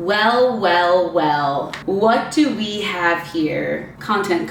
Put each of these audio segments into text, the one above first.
Well. What do we have here? Content.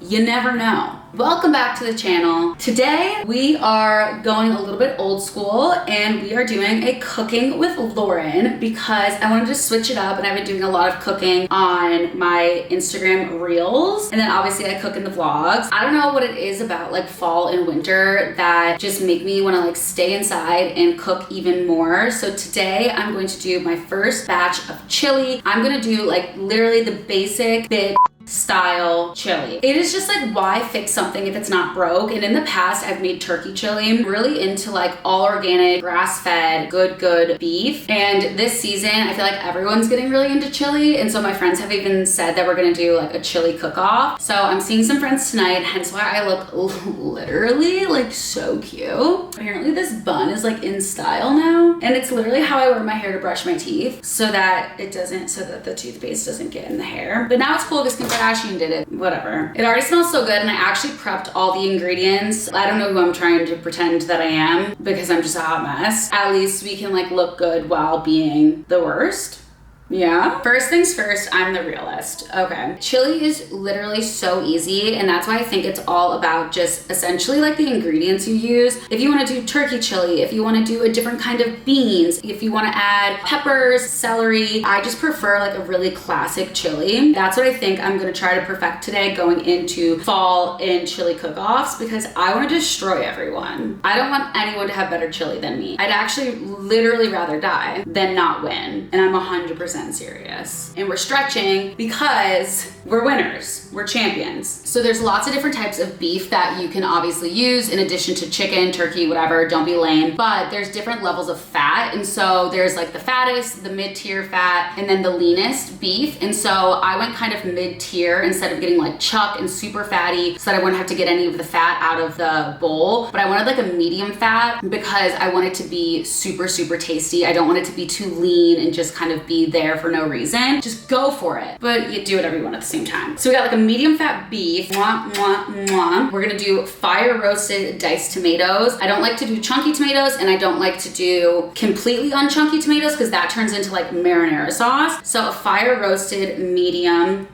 You never know. Welcome back to the channel. Today we are going a little bit old school and we are doing a cooking with Lauren because I wanted to switch it up, and I've been doing a lot of cooking on my Instagram reels, and then obviously I cook in the vlogs. I don't know what it is about like fall and winter that just make me want to like stay inside and cook even more. So today I'm going to do my first batch of chili. I'm gonna do like literally the basic bitch style chili. It is just like, why fix something if it's not broke? And in the past I've made turkey chili. I'm really into like all organic, grass-fed, good beef. And this season I feel like everyone's getting really into chili, and so my friends have even said that we're gonna do like a chili cook-off. So I'm seeing some friends tonight, hence why I look literally like so cute. Apparently this bun is like in style now, and it's literally how I wear my hair to brush my teeth so that the toothpaste doesn't get in the hair. But now it's cool because Kardashian did it, whatever. It already smells so good, and I actually prepped all the ingredients. I don't know who I'm trying to pretend that I am because I'm just a hot mess. At least we can like look good while being the worst. Yeah. First things first, I'm the realist. Okay. Chili is literally so easy, and that's why I think it's all about just essentially like the ingredients you use. If you want to do turkey chili, if you want to do a different kind of beans, if you want to add peppers, celery, I just prefer like a really classic chili. That's what I think I'm going to try to perfect today going into fall and chili cook-offs, because I want to destroy everyone. I don't want anyone to have better chili than me. I'd actually literally rather die than not win. And I'm 100% serious. And we're stretching because we're winners, we're champions. So there's lots of different types of beef that you can obviously use in addition to chicken, turkey, whatever, don't be lame. But there's different levels of fat. And so there's like the fattest, the mid-tier fat, and then the leanest beef. And so I went kind of mid-tier instead of getting like chuck and super fatty so that I wouldn't have to get any of the fat out of the bowl. But I wanted like a medium fat because I want it to be super tasty. I don't want it to be too lean and just kind of be there for no reason. Just go for it, but you do whatever you want at the same time. So we got like a medium fat beef. We're gonna do fire roasted diced tomatoes. I don't like to do chunky tomatoes, and I don't like to do completely unchunky tomatoes because that turns into like marinara sauce. So a fire roasted medium.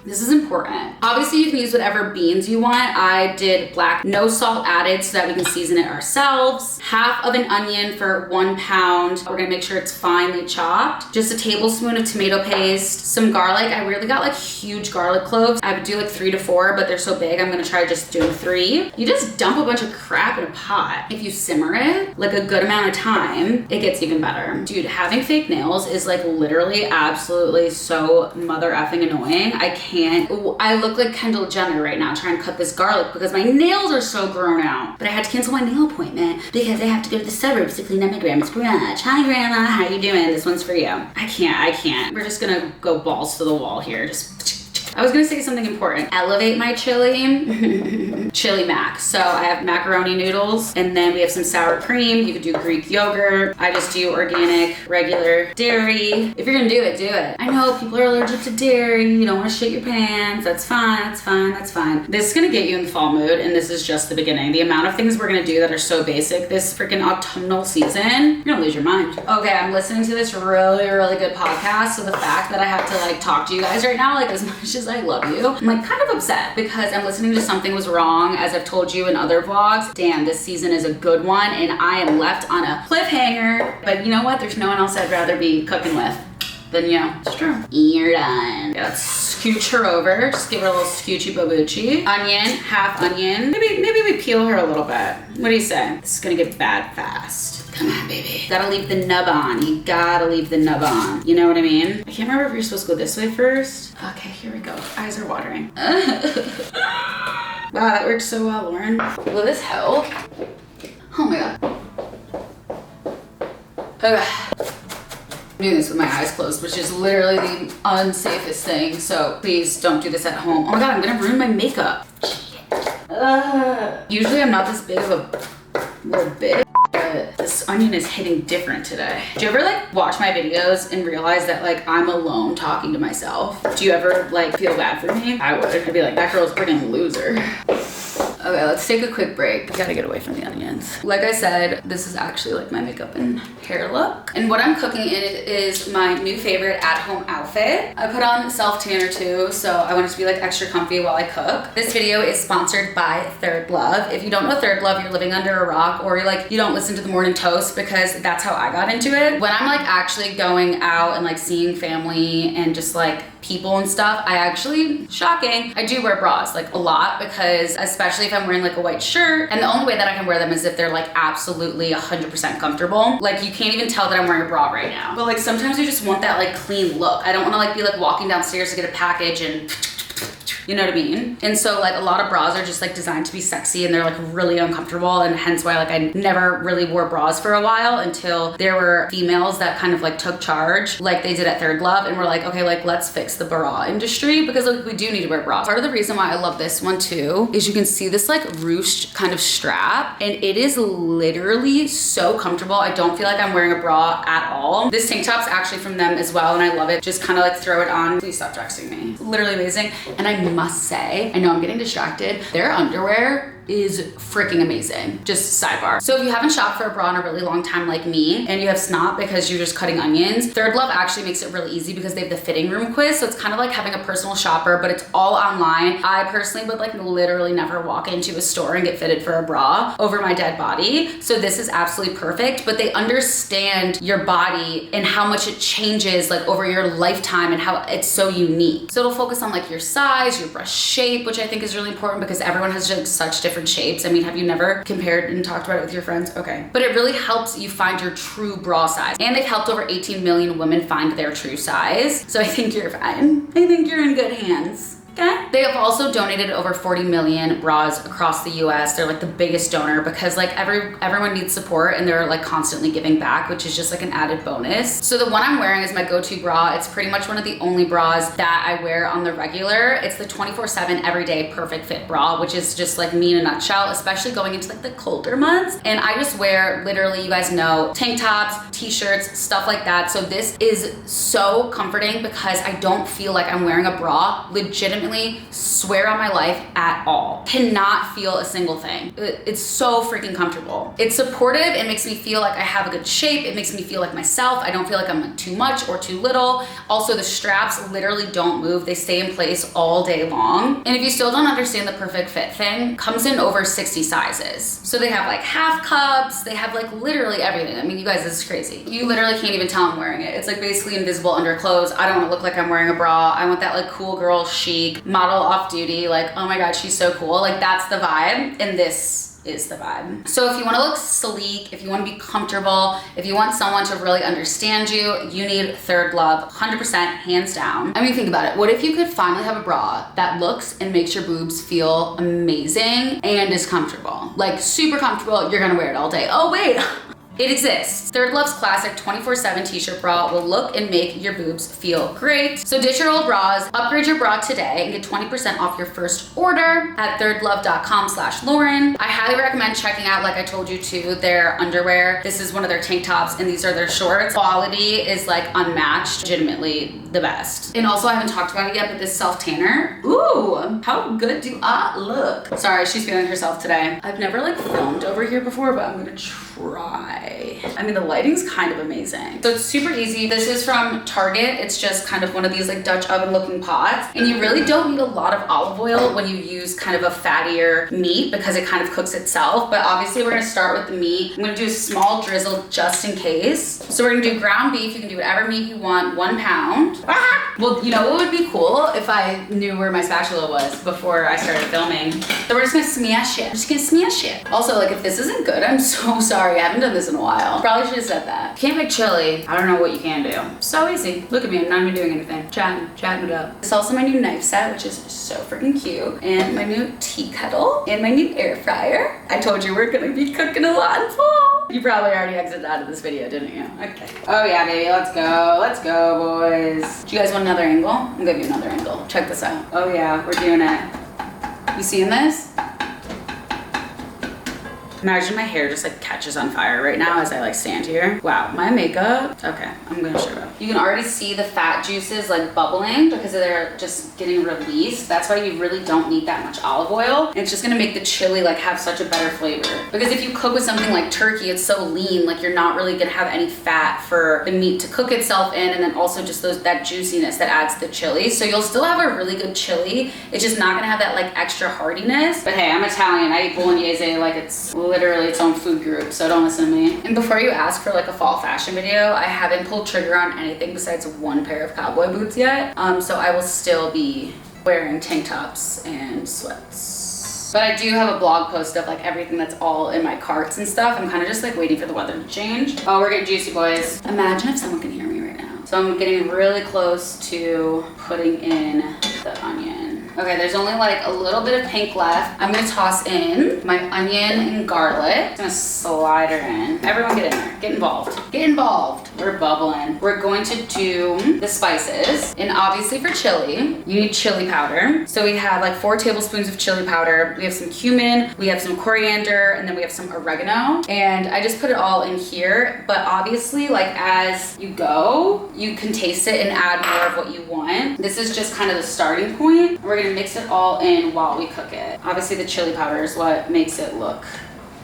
This is important. Obviously you can use whatever beans you want. I did black, no salt added so that we can season it ourselves. Half of an onion for 1 pound. We're gonna make sure it's finely chopped. Just a tablespoon of tomato paste, some garlic. I really got like huge garlic cloves. I would do like 3 to 4, but they're so big, I'm gonna try just doing 3. You just dump a bunch of crap in a pot. If you simmer it like a good amount of time, it gets even better. Dude, having fake nails is like literally absolutely so mother effing annoying. I look like Kendall Jenner right now trying to cut this garlic because my nails are so grown out. But I had to cancel my nail appointment because I have to go to the suburbs to clean up my grandma's garage. Hi grandma, how you doing? This one's for you. I can't. We're just gonna go balls to the wall here. I was gonna say something important. Elevate my chili. Chili mac. So I have macaroni noodles, and then we have some sour cream. You could do Greek yogurt. I just do organic, regular dairy. If you're gonna do it, do it. I know people are allergic to dairy. You don't wanna shit your pants. That's fine. This is gonna get you in the fall mood, and this is just the beginning. The amount of things we're gonna do that are so basic this freaking autumnal season, you're gonna lose your mind. Okay, I'm listening to this really good podcast, so the fact that I have to like talk to you guys right now, like as much as I love you, I'm like kind of upset because I'm listening to Something Was Wrong, as I've told you in other vlogs. Damn, this season is a good one, and I am left on a cliffhanger. But you know what? There's no one else I'd rather be cooking with than you. It's true. You're done. Yeah, let's scooch her over. Just give her a little scoochy babuchy. Onion, half onion. Maybe we peel her a little bit. What do you say? This is gonna get bad fast. Come on, baby. Gotta leave the nub on. You gotta leave the nub on. You know what I mean? I can't remember if you're supposed to go this way first. Okay, here we go. Eyes are watering. Wow, that worked so well, Lauren. Will this help? Oh my God. Okay. I'm doing this with my eyes closed, which is literally the unsafest thing. So please don't do this at home. Oh my God, I'm gonna ruin my makeup. Usually I'm not this big of a little bitch. This onion is hitting different today. Do you ever like watch my videos and realize that like I'm alone talking to myself? Do you ever like feel bad for me? I would. I'd be like, that girl's a freaking loser. Okay, let's take a quick break. I gotta get away from the onions. Like I said, this is actually like my makeup and hair look. And what I'm cooking in is my new favorite at-home outfit. I put on self-tanner too, so I want it to be like extra comfy while I cook. This video is sponsored by Third Love. If you don't know Third Love, you're living under a rock, or you're like, you don't listen to the morning toast, because that's how I got into it. When I'm like actually going out and like seeing family and just like people and stuff, I actually, shocking, I do wear bras like a lot, because especially if I'm wearing like a white shirt, and the only way that I can wear them is if they're like absolutely 100% comfortable. Like you can't even tell that I'm wearing a bra right now. But like sometimes you just want that like clean look. I don't wanna like be like walking downstairs to get a package and you know what I mean? And so like a lot of bras are just like designed to be sexy, and they're like really uncomfortable, and hence why like I never really wore bras for a while, until there were females that kind of like took charge like they did at Third Love, and we're like, okay, like let's fix the bra industry, because like we do need to wear bras. Part of the reason why I love this one too is you can see this like ruched kind of strap, and it is literally so comfortable. I don't feel like I'm wearing a bra at all. This tank top's actually from them as well, and I love it. Just kind of like throw it on. Please stop texting me. It's literally amazing. And I must say, I know I'm getting distracted, their underwear is freaking amazing. Just sidebar. So if you haven't shopped for a bra in a really long time like me, and you have snot because you're just cutting onions, Third Love actually makes it really easy because they have the fitting room quiz. So it's kind of like having a personal shopper, but it's all online. I personally would like literally never walk into a store and get fitted for a bra over my dead body. So this is absolutely perfect, but they understand your body and how much it changes like over your lifetime and how it's so unique. So it'll focus on like your size, your breast shape, which I think is really important because everyone has just such different shapes. I mean, have you never compared and talked about it with your friends? Okay. But it really helps you find your true bra size. And they've helped over 18 million women find their true size. So I think you're fine. I think you're in good hands. Okay. They have also donated over 40 million bras across the US. They're like the biggest donor because like everyone needs support, and they're like constantly giving back, which is just like an added bonus. So the one I'm wearing is my go-to bra. It's pretty much one of the only bras that I wear on the regular. It's the 24/7 everyday perfect fit bra, which is just like me in a nutshell, especially going into like the colder months. And I just wear literally, you guys know, tank tops, t-shirts, stuff like that. So this is so comforting because I don't feel like I'm wearing a bra. Legitimately swear on my life at all. Cannot feel a single thing. It's so freaking comfortable. It's supportive. It makes me feel like I have a good shape. It makes me feel like myself. I don't feel like I'm like too much or too little. Also, the straps literally don't move. They stay in place all day long. And if you still don't understand the perfect fit thing, comes in over 60 sizes. So they have like half cups. They have like literally everything. I mean, you guys, this is crazy. You literally can't even tell I'm wearing it. It's like basically invisible under clothes. I don't want to look like I'm wearing a bra. I want that like cool girl chic model off duty, like, oh my god, she's so cool. Like that's the vibe, and this is the vibe. So if you want to look sleek, if you want to be comfortable, if you want someone to really understand you, you need Third Love, 100% hands down. I mean, think about it. What if you could finally have a bra that looks and makes your boobs feel amazing and is comfortable? Like super comfortable, you're gonna wear it all day. Oh wait, it exists. Third Love's classic 24/7 t-shirt bra will look and make your boobs feel great. So ditch your old bras, upgrade your bra today, and get 20% off your first order at thirdlove.com/Lauren. I highly recommend checking out, like I told you to, their underwear. This is one of their tank tops, and these are their shorts. Quality is like unmatched, legitimately the best. And also, I haven't talked about it yet, but this self-tanner, ooh, how good do I look? Sorry, she's feeling herself today. I've never like filmed over here before, but I'm gonna try. I mean, the lighting's kind of amazing. So it's super easy. This is from Target. It's just kind of one of these like Dutch oven looking pots. And you really don't need a lot of olive oil when you use kind of a fattier meat because it kind of cooks itself. But obviously we're gonna start with the meat. I'm gonna do a small drizzle just in case. So we're gonna do ground beef. You can do whatever meat you want, 1 pound. Ah! Well, you know what would be cool if I knew where my spatula was before I started filming. So we're just gonna smash it. I'm just gonna smash it. Also, like if this isn't good, I'm so sorry. I haven't done this in a while. Probably should have said that. Can't make chili. I don't know what you can do. So easy. Look at me, I'm not even doing anything. Chatting it up. It's also my new knife set, which is so freaking cute. And my new tea kettle. And my new air fryer. I told you we're gonna be cooking a lot in fall. You probably already exited out of this video, didn't you? Okay. Oh yeah, baby, let's go. Let's go, boys. Do you guys want another angle? I'll give you another angle. Check this out. Oh yeah, we're doing it. You seeing this? Imagine my hair just like catches on fire right now as I like stand here. Wow, my makeup. Okay, I'm gonna show you. You can already see the fat juices like bubbling because they're just getting released. That's why you really don't need that much olive oil. And it's just gonna make the chili like have such a better flavor. Because if you cook with something like turkey, it's so lean, like you're not really gonna have any fat for the meat to cook itself in, and then also just that juiciness that adds to the chili. So you'll still have a really good chili. It's just not gonna have that like extra hardiness. But hey, I'm Italian. I eat bolognese like it's literally its own food group, so don't listen to me. And before you ask for like a fall fashion video, I haven't pulled trigger on anything besides one pair of cowboy boots yet. So I will still be wearing tank tops and sweats. But I do have a blog post of like everything that's all in my carts and stuff. I'm kind of just like waiting for the weather to change. Oh, we're getting juicy, boys. Imagine if someone can hear me right now. So I'm getting really close to putting in the onion. Okay, there's only like a little bit of pink left. I'm gonna toss in my onion and garlic. I'm gonna slide her in. Everyone get in there, get involved. Get involved, we're bubbling. We're going to do the spices. And obviously for chili, you need chili powder. So we have like 4 tablespoons of chili powder. We have some cumin, we have some coriander, and then we have some oregano. And I just put it all in here, but obviously like as you go, you can taste it and add more of what you want. This is just kind of the starting point. We're gonna mix it all in while we cook it. Obviously the chili powder is what makes it look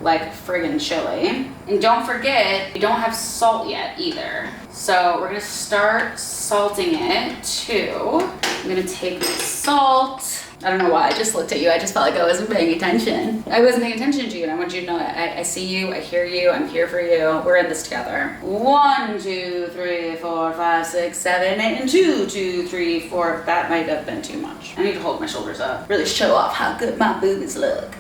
like friggin' chili. And don't forget, we don't have salt yet either. So we're gonna start salting it too. I'm gonna take my salt. I don't know why, I just looked at you. I just felt like I wasn't paying attention. I wasn't paying attention to you, and I want you to know I see you, I hear you, I'm here for you. We're in this together. 1, 2, 3, 4, 5, 6, 7, 8, and 2, 2, 3, 4. That might have been too much. I need to hold my shoulders up. Really show off how good my boobies look.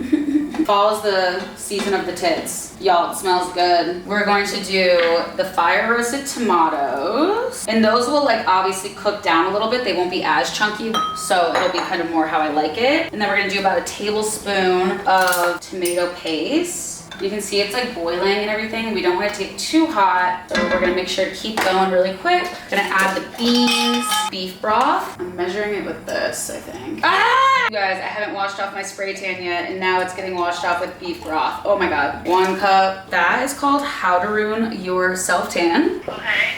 Fall is the season of the tits. Y'all, it smells good. We're going to do the fire roasted tomatoes. And those will like obviously cook down a little bit. They won't be as chunky, so it'll be kind of more how I like it. And then we're gonna do about a tablespoon of tomato paste. You can see it's like boiling and everything. We don't want it to get too hot, so we're gonna make sure to keep going really quick. Gonna add the beans, beef broth. I'm measuring it with this, I think. Ah! You guys, I haven't washed off my spray tan yet, and now it's getting washed off with beef broth. Oh my God, 1 cup. That is called How to Ruin Your Self-Tan. Okay.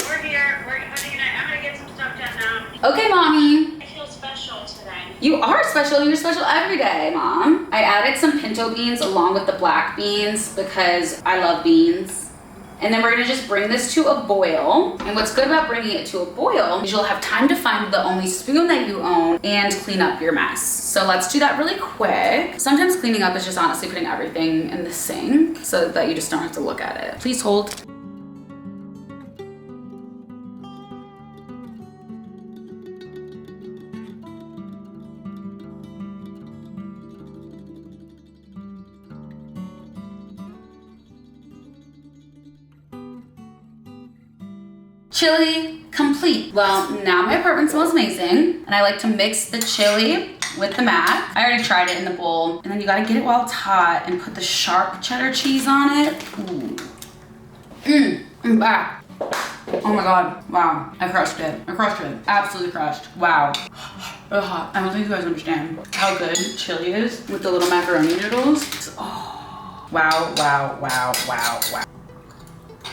We're here. I'm gonna get some stuff done now. Okay, mommy. I feel special today. You are special. You're special every day, Mom. I added some pinto beans along with the black beans because I love beans. And then we're gonna just bring this to a boil. And what's good about bringing it to a boil is you'll have time to find the only spoon that you own and clean up your mess. So let's do that really quick. Sometimes cleaning up is just honestly putting everything in the sink so that you just don't have to look at it. Please hold. Chili complete. Well, now my apartment smells amazing, and I like to mix the chili with the mac. I already tried it in the bowl, and then you gotta get it while it's hot and put the sharp cheddar cheese on it. Ooh. I'm back. Oh my God, wow, I crushed it. Absolutely crushed, wow. It's hot. I don't think you guys understand how good chili is with the little macaroni noodles. Oh, wow.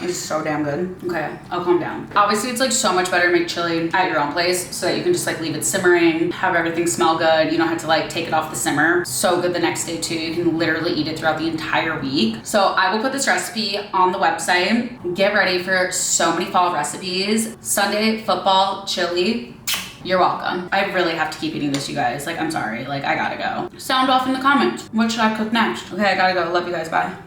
It's so damn good. Okay, I'll calm down. Obviously, it's like so much better to make chili at your own place so that you can just like leave it simmering, have everything smell good. You don't have to like take it off the simmer. So good the next day too. You can literally eat it throughout the entire week. So I will put this recipe on the website. Get ready for so many fall recipes. Sunday, football, chili. You're welcome. I really have to keep eating this, you guys. Like, I'm sorry. Like, I gotta go. Sound off in the comments. What should I cook next? Okay, I gotta go. Love you guys. Bye.